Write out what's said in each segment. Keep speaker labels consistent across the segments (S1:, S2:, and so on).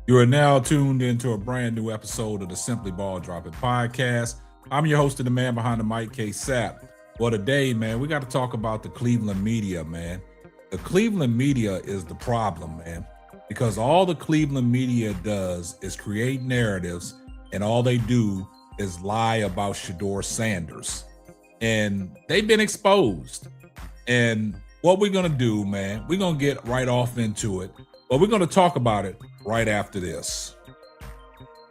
S1: You are now tuned into a brand new episode of the Simply Ball Dropping Podcast. I'm your host and the man behind the mic, K Sap. Well, today, man, we got to talk about the Cleveland media, man. The Cleveland media is the problem, man, because all the Cleveland media does is create narratives, and all they do is lie about Shedeur Sanders. And they've been exposed. And what we're going to do, man, we're going to get right off into it, but we're going to talk about it right after this.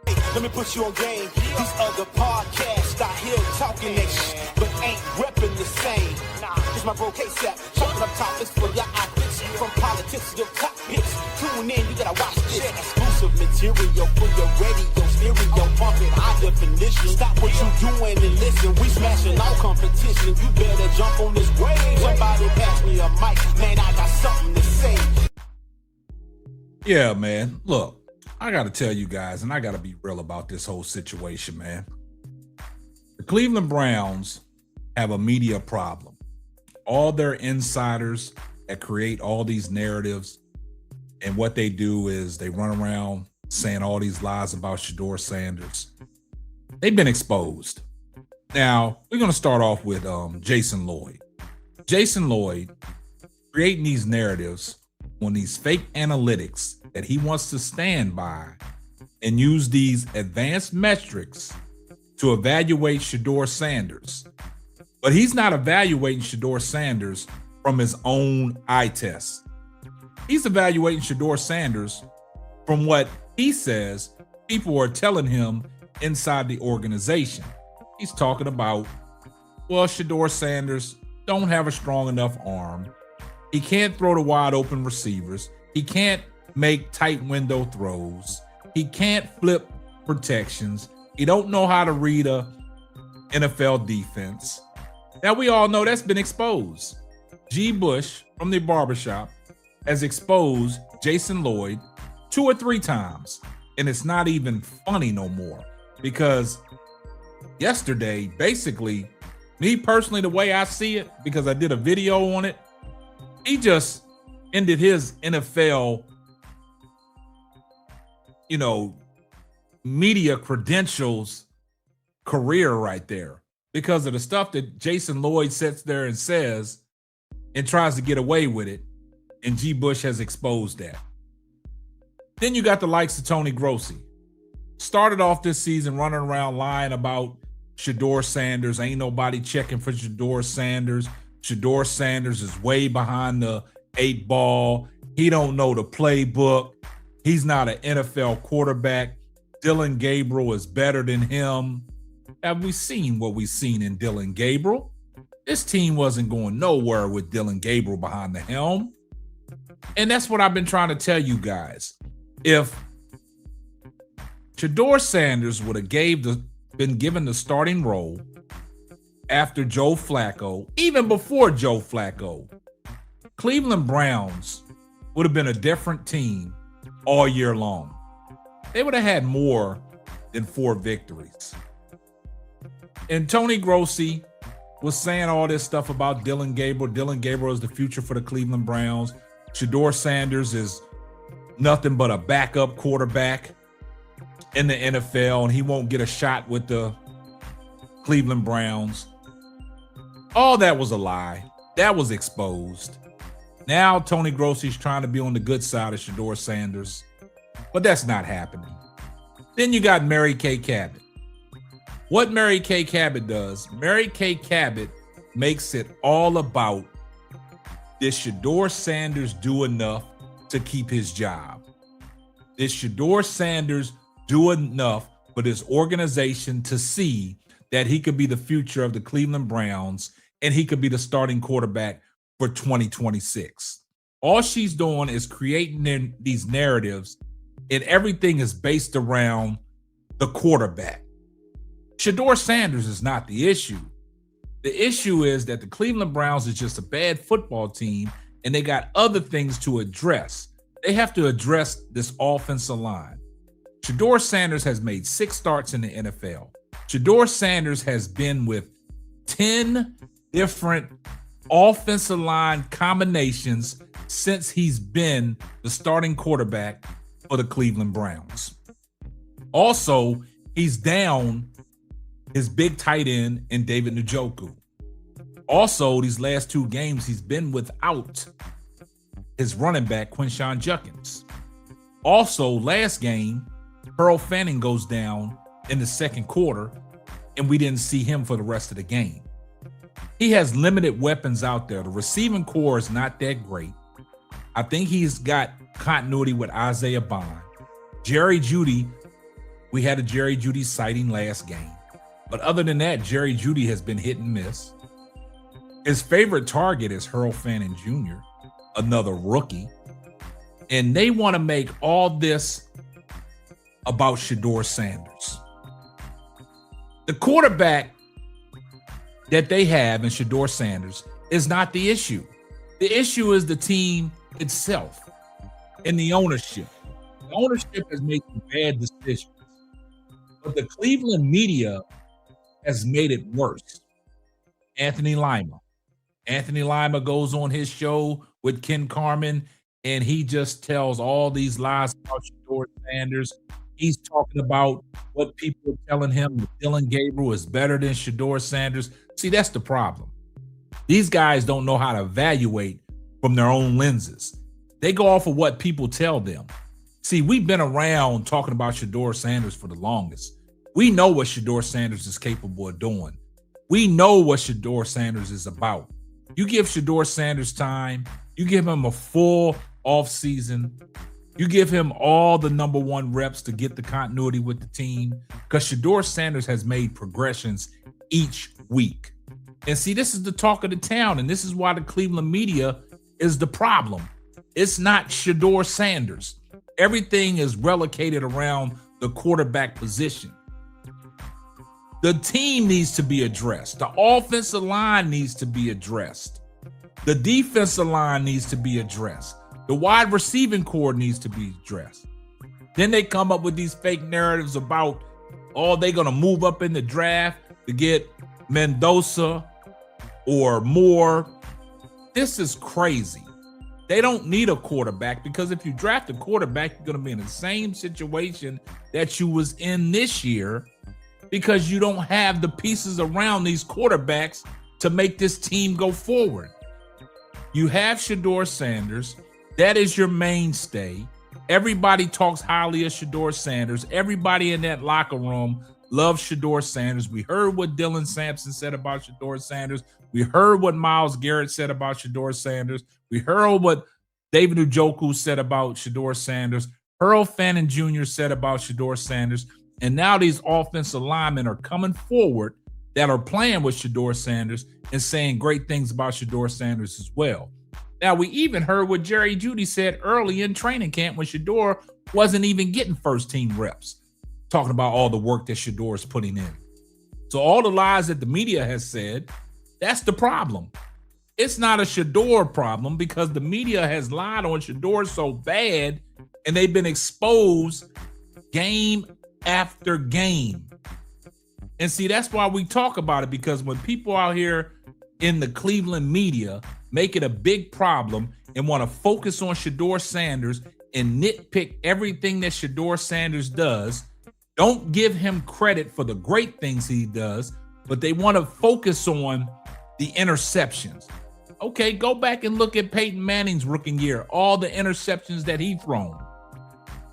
S2: Let me put you on game. These other podcasts out here talking that shit, but ain't repping the same. Nah, it's my bro K-Sap, chopping up topics for your outfits. From politics to your top hits. Tune in, you gotta watch this. Exclusive material for your radio, stereo, pumping high definition. Stop what you doing and listen. We smashing all competition. You better jump on this wave. Somebody pass me a mic, man, I got something to say.
S1: Yeah, man. Look, I got to tell you guys, and I got to be real about this whole situation, man. The Cleveland Browns have a media problem. All their insiders that create all these narratives, and what they do is they run around saying all these lies about Shedeur Sanders. They've been exposed. Now, we're going to start off with Jason Lloyd. Jason Lloyd creating these narratives on these fake analytics that he wants to stand by and use these advanced metrics to evaluate Shedeur Sanders. But he's not evaluating Shedeur Sanders from his own eye test. He's evaluating Shedeur Sanders from what he says people are telling him inside the organization. He's talking about, well, Shedeur Sanders don't have a strong enough arm. He can't throw to wide open receivers. He can't make tight window throws. He can't flip protections. He don't know how to read a NFL defense. Now, we all know that's been exposed. G. Bush from the barbershop has exposed Jason Lloyd 2 or 3 times. And it's not even funny no more, because yesterday, basically, me personally, the way I see it, because I did a video on it, he just ended his NFL, media credentials career right there, because of the stuff that Jason Lloyd sits there and says and tries to get away with it. And G. Bush has exposed that. Then you got the likes of Tony Grossi. Started off this season running around lying about Shedeur Sanders. Ain't nobody checking for Shedeur Sanders. Shedeur Sanders is way behind the 8 ball. He don't know the playbook. He's not an NFL quarterback. Dylan Gabriel is better than him. Have we seen what we've seen in Dylan Gabriel? This team wasn't going nowhere with Dylan Gabriel behind the helm. And that's what I've been trying to tell you guys. If Shedeur Sanders would have been given the starting role after Joe Flacco, even before Joe Flacco, Cleveland Browns would have been a different team all year long. They would have had more than 4 victories. And Tony Grossi was saying all this stuff about Dylan Gabriel. Dylan Gabriel is the future for the Cleveland Browns. Shedeur Sanders is nothing but a backup quarterback in the NFL, and he won't get a shot with the Cleveland Browns. All that was a lie. That was exposed. Now Tony Grossi's trying to be on the good side of Shedeur Sanders, but that's not happening. Then you got Mary Kay Cabot. What Mary Kay Cabot does, Mary Kay Cabot makes it all about, did Shedeur Sanders do enough to keep his job? Did Shedeur Sanders do enough for this organization to see that he could be the future of the Cleveland Browns and he could be the starting quarterback for 2026? All she's doing is creating these narratives, and everything is based around the quarterback. Shedeur Sanders is not the issue. The issue is that the Cleveland Browns is just a bad football team, and they got other things to address. They have to address this offensive line. Shedeur Sanders has made 6 starts in the NFL. Shedeur Sanders has been with 10 different offensive line combinations since he's been the starting quarterback for the Cleveland Browns. Also, he's down his big tight end in David Njoku. Also, these last 2 games, he's been without his running back, Quinshon Judkins. Also, last game, Earl Fanning goes down in the second quarter, and we didn't see him for the rest of the game. He has limited weapons out there. The receiving core is not that great. I think he's got continuity with Isaiah Bond. Jerry Jeudy, we had a Jerry Jeudy sighting last game. But other than that, Jerry Jeudy has been hit and miss. His favorite target is Earl Fanning Jr., another rookie. And they want to make all this about Shedeur Sanders. The quarterback that they have in Shedeur Sanders is not the issue. The issue is the team itself and the ownership. The ownership has made some bad decisions, but the Cleveland media has made it worse. Anthony Lima goes on his show with Ken Carman, and he just tells all these lies about Shedeur Sanders. He's talking about what people are telling him that Dylan Gabriel is better than Shedeur Sanders. See, that's the problem. These guys don't know how to evaluate from their own lenses. They go off of what people tell them. See, we've been around talking about Shedeur Sanders for the longest. We know what Shedeur Sanders is capable of doing. We know what Shedeur Sanders is about. You give Shedeur Sanders time, you give him a full offseason, you give him all the number 1 reps to get the continuity with the team, because Shedeur Sanders has made progressions each week. And see, this is the talk of the town, and this is why the Cleveland media is the problem. It's not Shedeur Sanders. Everything is relocated around the quarterback position. The team needs to be addressed. The offensive line needs to be addressed. The defensive line needs to be addressed. The wide receiving core needs to be addressed. Then they come up with these fake narratives about, oh, they're going to move up in the draft to get Mendoza or Moore. This is crazy. They don't need a quarterback, because if you draft a quarterback, you're going to be in the same situation that you was in this year, because you don't have the pieces around these quarterbacks to make this team go forward. You have Shedeur Sanders. That is your mainstay. Everybody talks highly of Shedeur Sanders. Everybody in that locker room loves Shedeur Sanders. We heard what Dylan Sampson said about Shedeur Sanders. We heard what Myles Garrett said about Shedeur Sanders. We heard what David Njoku said about Shedeur Sanders. Earl Fanning Jr. said about Shedeur Sanders. And now these offensive linemen are coming forward that are playing with Shedeur Sanders and saying great things about Shedeur Sanders as well. Now, we even heard what Jerry Jeudy said early in training camp when Shedeur wasn't even getting first-team reps, talking about all the work that Shedeur is putting in. So all the lies that the media has said, that's the problem. It's not a Shedeur problem, because the media has lied on Shedeur so bad, and they've been exposed game after game. And see, that's why we talk about it, because when people out here in the Cleveland media make it a big problem and want to focus on Shedeur Sanders and nitpick everything that Shedeur Sanders does, don't give him credit for the great things he does, but they want to focus on the interceptions. Okay, go back and look at Peyton Manning's rookie year, all the interceptions that he thrown.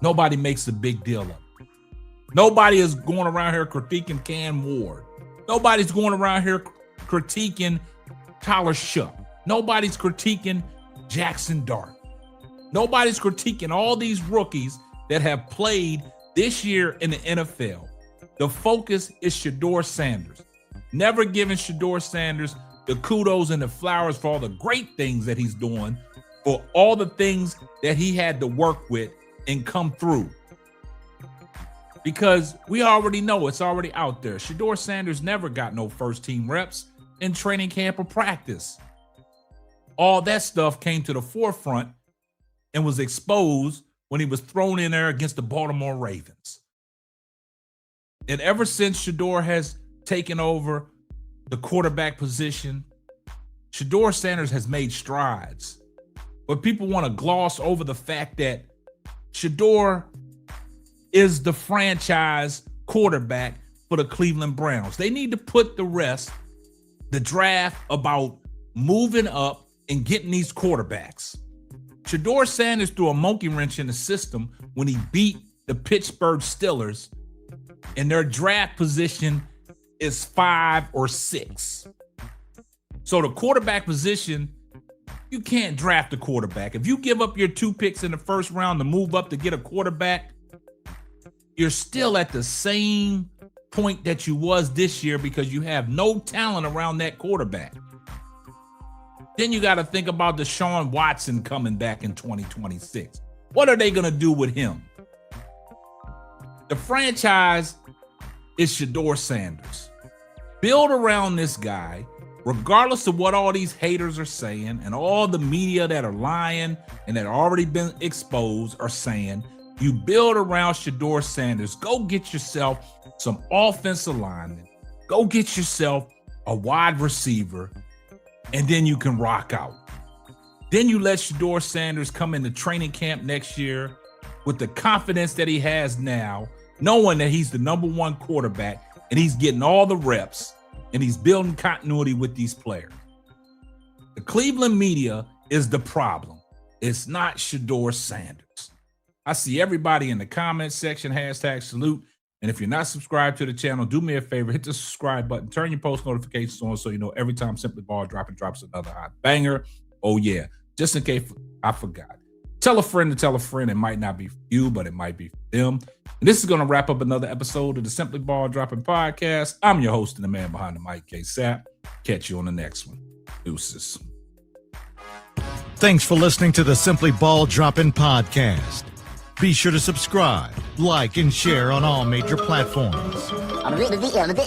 S1: Nobody makes a big deal of it. Nobody is going around here critiquing Cam Ward. Nobody's going around here critiquing Tyler Shuck. Nobody's critiquing Jackson Dart. Nobody's critiquing all these rookies that have played this year in the NFL. The focus is Shedeur Sanders. Never giving Shedeur Sanders the kudos and the flowers for all the great things that he's doing, for all the things that he had to work with and come through. Because we already know it's already out there. Shedeur Sanders never got no first-team reps in training camp or practice. All that stuff came to the forefront and was exposed when he was thrown in there against the Baltimore Ravens. And ever since Shedeur has taken over the quarterback position, Shedeur Sanders has made strides. But people want to gloss over the fact that Shedeur is the franchise quarterback for the Cleveland Browns. They need to put the draft about moving up and getting these quarterbacks. Shedeur Sanders threw a monkey wrench in the system when he beat the Pittsburgh Steelers, and their draft position is 5 or 6. So the quarterback position, you can't draft a quarterback. If you give up your 2 picks in the first round to move up to get a quarterback, you're still at the same point that you was this year because you have no talent around that quarterback. Then you got to think about Deshaun Watson coming back in 2026. What are they going to do with him? The franchise is Shedeur Sanders. Build around this guy, regardless of what all these haters are saying and all the media that are lying and that already been exposed are saying. You build around Shedeur Sanders. Go get yourself some offensive linemen. Go get yourself a wide receiver, and then you can rock out. Then you let Shedeur Sanders come into training camp next year with the confidence that he has now, knowing that he's the number 1 quarterback and he's getting all the reps and he's building continuity with these players. The Cleveland media is the problem. It's not Shedeur Sanders. I see everybody in the comment section, #salute. And if you're not subscribed to the channel, do me a favor, hit the subscribe button, turn your post notifications on so you know every time Simply Ball drops another hot banger. Oh yeah, just in case I forgot. Tell a friend to tell a friend. It might not be for you, but it might be for them. And this is going to wrap up another episode of the Simply Ball Dropping Podcast. I'm your host and the man behind the mic, K-Sap. Catch you on the next one. Deuces.
S3: Thanks for listening to the Simply Ball Dropping Podcast. Be sure to subscribe, like, and share on all major platforms.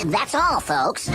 S4: That's all, folks.